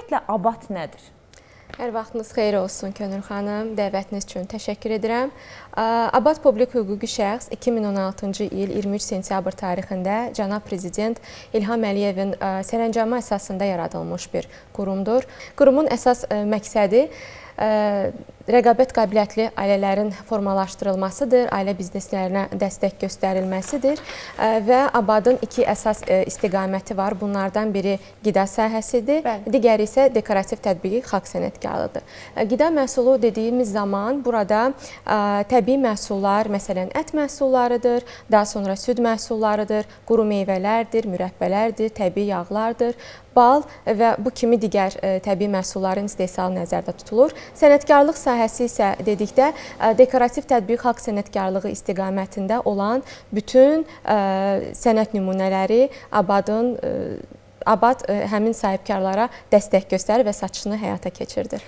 Ümumiyyətlə, Abad nədir? Hər vaxtınız xeyir olsun Könül xanım. Dəvətiniz üçün təşəkkür edirəm. Abad Publik Hüquqi Şəxs 2016-cı il 23 sentyabr tarixində Cənab Prezident İlham Əliyevin sərəncamı əsasında yaradılmış bir qurumdur. Qurumun əsas məqsədi rəqabət qabiliyyətli ailələrin formalaşdırılmasıdır, ailə bizneslərinə dəstək göstərilməsidir və Abadın iki əsas istiqaməti var. Bunlardan biri qida sahəsidir, digəri isə dekorativ tətbiqi xalq sənətkarlıdır. Qida məhsulu dediyimiz zaman burada təbii məhsullar, məsələn, ət məhsullarıdır, daha sonra süd məhsullarıdır, quru meyvələrdir, mürəbbələrdir, təbii yağlardır, bal və bu kimi digər təbii məhsulların istehsalı nəzərdə tutulur. Sənətkarlıq sahəsi isə dedikdə dekorativ tətbiq xalq sənətkarlığı istiqamətində olan bütün sənət nümunələri Abad həmin sahibkarlara dəstək göstərir və satışını həyata keçirdir.